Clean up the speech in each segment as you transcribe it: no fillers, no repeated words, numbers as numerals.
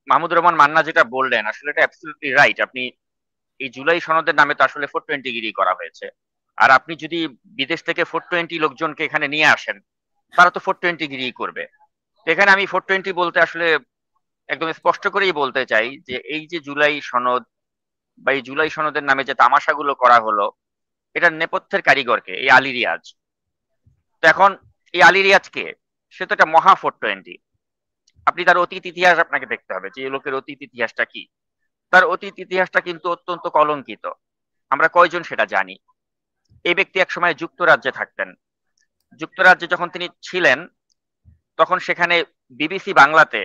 মাহমুদুর রহমান মান্না যেটা বললেন আসলে এটা অ্যাবসলিউটলি রাইট। আপনি এই জুলাই সনদের নামে তো আসলে 420 গিরি করা হয়েছে। আর আপনি যদি বিদেশ থেকে 420 লোকজনকে এখানে নিয়ে আসেন, তারা তো 420 গিরি করবে। তো এখানে আমি 420 বলতে আসলে একদম স্পষ্ট করেই বলতে চাই যে এই যে জুলাই সনদ বা এই জুলাই সনদের নামে যে তামাশাগুলো করা হলো, এটার নেপথ্যের কারিগরকে এই আলী রিয়াজ। তো এখন এই আলী রিয়াজ কে? সে তো একটা মহা 420। আপনি তার অতীত ইতিহাস আপনাকে দেখতে হবে যে এই লোকের অতীত ইতিহাসটা কি। তার অতীত ইতিহাসটা কিন্তু অত্যন্ত কলঙ্কিত। আমরা কয়জন সেটা জানি। এই ব্যক্তি একসময় যুক্তরাজ্যে থাকতেন। যুক্তরাজ্যে যখন তিনি ছিলেন, তখন সেখানে বিবিসি বাংলাতে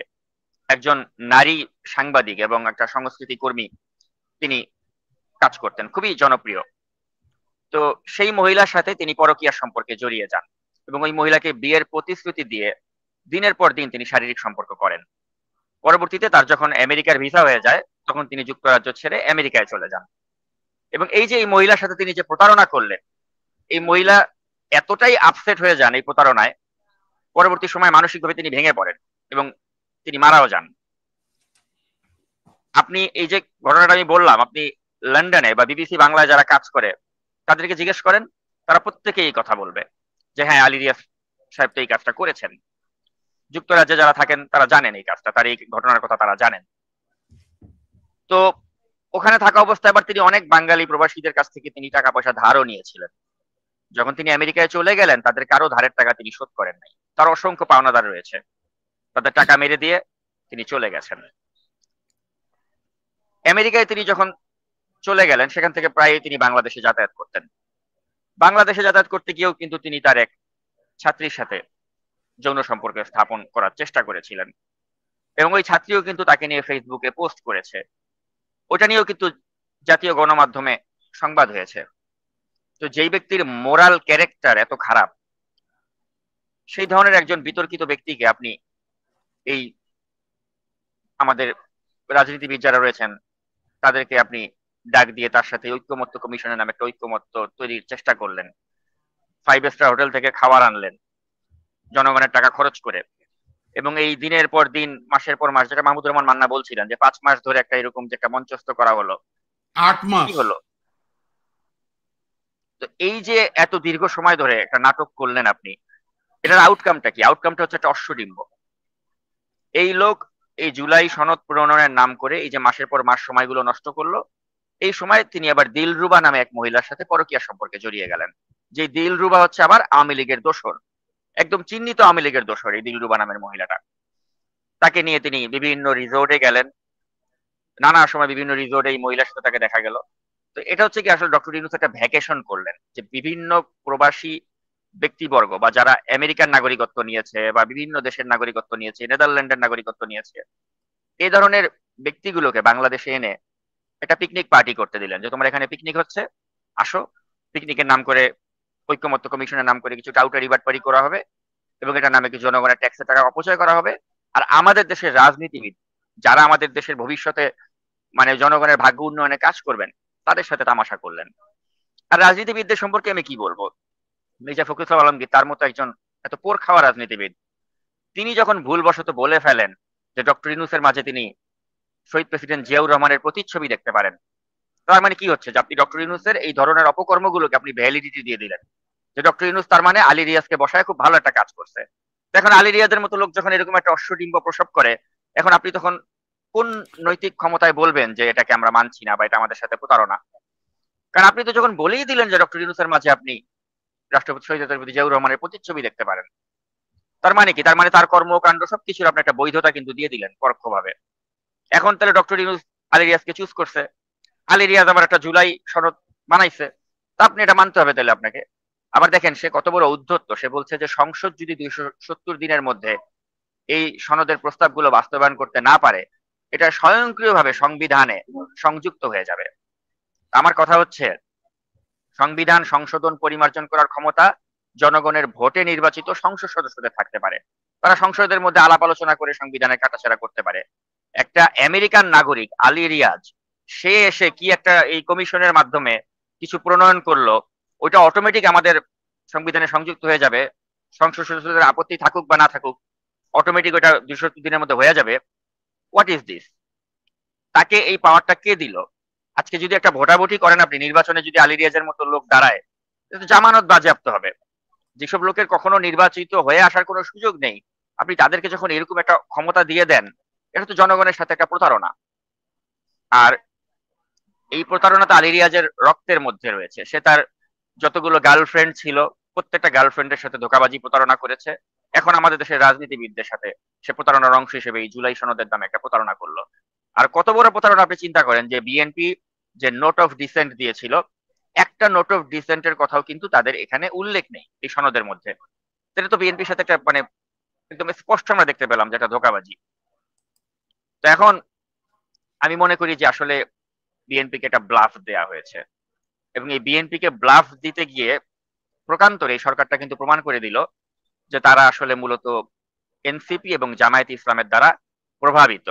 একজন নারী সাংবাদিক এবং একটা সংস্কৃতি কর্মী তিনি কাজ করতেন, খুবই জনপ্রিয়। তো সেই মহিলার সাথে তিনি পরকীয়া সম্পর্কে জড়িয়ে যান এবং ওই মহিলাকে বিয়ের প্রতিশ্রুতি দিয়ে দিনের পর দিন তিনি শারীরিক সম্পর্ক করেন। পরবর্তীতে তার যখন আমেরিকার ভিসা হয়ে যায়, তখন তিনি যুক্তরাজ্য ছেড়ে আমেরিকায় চলে যান। এবং এই যে এই মহিলার সাথে তিনি যে প্রতারণা করলেন, এই মহিলা এতটাই আপসেট হয়ে যান এই প্রতারণায়, পরবর্তী সময় মানসিকভাবে তিনি ভেঙে পড়েন এবং তিনি মারাও যান। আপনি এই যে ঘটনাটা আমি বললাম, আপনি লন্ডনে বা বিবিসি বাংলায় যারা কাজ করে তাদেরকে জিজ্ঞেস করেন, তারা প্রত্যেকেই এই কথা বলবে যে হ্যাঁ, আলী রিয়াজ সাহেব তো এই কাজটা করেছেন। যুক্তরাজ্যে যারা থাকেন তারা জানেন এই কাজটা, তার এই ঘটনার কথা তারা জানেন। তো ওখানে থাকা অবস্থায় আবার তিনি অনেক বাঙালি প্রবাসীদের কাছ থেকে তিনি টাকা পয়সা ধারও নিয়েছিলেন। যখন তিনি আমেরিকায় চলে গেলেন, তাদের কারো ধারের টাকা তিনি শোধ করেন নাই। তার অসংখ্য পাওনাদার রয়েছে, তাদের টাকা মেরে দিয়ে তিনি চলে গেছেন। আমেরিকায় তিনি যখন চলে গেলেন, সেখান থেকে প্রায় তিনি বাংলাদেশে যাতায়াত করতেন। বাংলাদেশে যাতায়াত করতে গিয়েও কিন্তু তিনি তার এক ছাত্রীর সাথে যৌন সম্পর্ক স্থাপন করার চেষ্টা করেছিলেন এবং ওই ছাত্রীও কিন্তু তাকে নিয়ে ফেসবুকে পোস্ট করেছে। ওটা নিয়েও কিন্তু জাতীয় গণমাধ্যমে সংবাদ হয়েছে। তো যেই ব্যক্তির মোরাল ক্যারেক্টার এত খারাপ, সেই ধরনের একজন বিতর্কিত ব্যক্তিকে আপনি এই আমাদের রাজনীতিবিদ যারা রয়েছেন তাদেরকে আপনি ডাক দিয়ে তার সাথে ঐক্যমত্য কমিশনের নামে একটা ঐক্যমত্য তৈরির চেষ্টা করলেন। 5 স্টার হোটেল থেকে খাবার আনলেন জনগণের টাকা খরচ করে, এবং এই দিনের পর দিন মাসের পর মাস, যেটা মাহমুদুর রহমান মান্না বলছিলেন যে 5 মাস ধরে একটা এরকম যে একটা মঞ্চস্থ করা হলো, 8 মাস। কি হলো? তো এই যে এত দীর্ঘ সময় ধরে একটা নাটক করলেন আপনি, এটার আউটকামটা কি? আউটকামটা হচ্ছে একটা অশ্বডিম্ব। এই লোক এই জুলাই সনদ প্রণয়নের নাম করে এই যে মাসের পর মাস সময়গুলো নষ্ট করলো, এই সময় তিনি আবার দিলরুবা নামে এক মহিলার সাথে পরকীয়া সম্পর্কে জড়িয়ে গেলেন। যে দিলরুবা হচ্ছে আবার আওয়ামী লীগের দোসর, একদম চিহ্নিত আওয়ামী লীগের দোসর এই দিলরুবা নামের মহিলাটা। তাকে নিয়ে তিনি বিভিন্ন রিসোর্টে গেলেন, নানা সময় বিভিন্ন রিসোর্টে এই মহিলার সাথে তাকে দেখা গেল। তো এটা হচ্ছে কি, আসলে ডক্টর ইউনূস একটা ভ্যাকেশন করলেন যে বিভিন্ন প্রবাসী ব্যক্তিবর্গ বা যারা আমেরিকার নাগরিকত্ব নিয়েছে বা বিভিন্ন দেশের নাগরিকত্ব নিয়েছে, নেদারল্যান্ডের নাগরিকত্ব নিয়েছে, এই ধরনের ব্যক্তিগুলোকে বাংলাদেশে এনে একটা পিকনিক পার্টি করতে দিলেন যে তোমার এখানে পিকনিক হচ্ছে, আসো। পিকনিকের নাম করে, ঐক্যমত্য কমিশনের নাম করে কিছু টাউটারি বাটপারি করা হবে এবং এটার নামে কিছু জনগণের ট্যাক্সের টাকা অপচয় করা হবে। আর আমাদের দেশের রাজনীতিবিদ যারা আমাদের দেশের ভবিষ্যতে মানে জনগণের ভাগ্য উন্নয়নে কাজ করবেন, তাদের সাথে তামাশা করলেন। আর রাজনীতিবিদদের সম্পর্কে আমি কি বলবো, মির্জা ফখরুল ইসলাম আলমগীর তার মতো একজন এত পোর খাওয়া রাজনীতিবিদ, তিনি যখন ভুলবশত বলে ফেলেন যে ডক্টর ইউনূসের মাঝে তিনি শহীদ প্রেসিডেন্ট জিয়াউর রহমানের প্রতিচ্ছবি দেখতে পারেন, তার মানে কি হচ্ছে যে আপনি ডক্টর ইউনূসের এই ধরনের অপকর্মগুলোকে আপনি ভ্যালিডিটি দিয়ে দিলেন যে ডক্টর ইউনূস তার মানে আলী রিয়াজকে বসায় খুব ভালো একটা কাজ করছে। তো এখন আলী রিয়াজের মতো লোক যখন এরকম একটা অশ্বডিম্ব প্রসব করে, এখন আপনি তখন কোন নৈতিক ক্ষমতায় বলবেন যে এটাকে আমরা মানছি না বা এটা আমাদের সাথে প্রতারণা? কারণ আপনি তো যখন বলেই দিলেন যে ডক্টর ইউনূসের মাঝে আপনি রাষ্ট্রপতি শহীদ রাষ্ট্রপতি জিয়াউর রহমানের প্রতিচ্ছবি দেখতে পারেন, তার মানে কি? তার মানে তার কর্মকাণ্ড সবকিছুর আপনি একটা বৈধতা কিন্তু দিয়ে দিলেন পরোক্ষভাবে। এখন তাহলে ডক্টর ইউনূস আলী রিয়াজকে চুজ করছে, আলী রিয়াজ আবার একটা জুলাই সনদ বানাইছে, তা আপনি এটা মানতে হবে তাহলে আপনাকে। আবার দেখেন সে কত বড় উদ্ধত্ত, সে বলছে যে সংসদ যদি 270 দিনের মধ্যে এই সনদের প্রস্তাবগুলো বাস্তবায়ন করতে না পারে, এটা স্বয়ংক্রিয়ভাবে সংবিধানে সংযুক্ত হয়ে যাবে। আমার কথা হচ্ছে, সংবিধান সংশোধন পরিমার্জন করার ক্ষমতা জনগণের ভোটে নির্বাচিত সংসদ সদস্যদের থাকতে পারে। তারা সংসদের মধ্যে আলাপ আলোচনা করে সংবিধানের কাটাছেঁড়া করতে পারে। একটা আমেরিকান নাগরিক আলী রিয়াজ, সে এসে কি একটা এই কমিশনের মাধ্যমে কিছু প্রণয়ন করলো, ওইটা অটোমেটিক আমাদের সংবিধানে সংযুক্ত হয়ে যাবে। সংসদ সদস্যদের আপত্তি থাকুক বা না থাকুক, অটোমেটিক ওটা 270 দিনের মধ্যে হয়ে যাবে। What is this? তাকে এই পাওয়ারটা কে দিল? আজকে যদি একটা ভোটাভুটি করেন আপনি, নির্বাচনে যদি আলী রিয়াজের মতো লোক দাঁড়ায়, তো জামানত বাজেয়াপ্ত হবে। যেসব লোকের কখনো নির্বাচিত হয়ে আসার কোনো সুযোগ নেই, আপনি তাদেরকে যখন এরকম একটা ক্ষমতা দিয়ে দেন, এটা তো জনগণের সাথে একটা প্রতারণা। আর এই প্রতারণাটা আলী রিয়াজের রক্তের মধ্যে রয়েছে। সে তার যতগুলো গার্লফ্রেন্ড ছিল, প্রত্যেকটা গার্লফ্রেন্ডের সাথে ধোঁকাবাজি প্রতারণা করেছে। এখন আমাদের দেশের রাজনীতিবিদদের সাথে সে প্রতারণার অংশ হিসেবে এই জুলাই সনদের নামে একটা প্রতারণা করলো। আর কত বড় প্রতারণা আপনি চিন্তা করেন, যে বিএনপি যে নোট অফ ডিসেন্ট দিয়েছিল, একটা নোট অফ ডিসেন্টের কথাও কিন্তু তাদের এখানে উল্লেখ নেই এই সনদের মধ্যে। সেটা তো বিএনপির সাথে একটা মানে একদম স্পষ্ট আমরা দেখতে পেলাম যেটা ধোঁকাবাজি। তো এখন আমি মনে করি যে আসলে বিএনপিকে একটা ব্লাফ দেয়া হয়েছে, এবং এই বিএনপিকে ব্লাফ দিতে গিয়ে প্রকান্তরে এই সরকারটা কিন্তু প্রমাণ করে দিল যে তারা আসলে মূলত এনসিপি এবং জামায়াতে ইসলামের দ্বারা প্রভাবিত।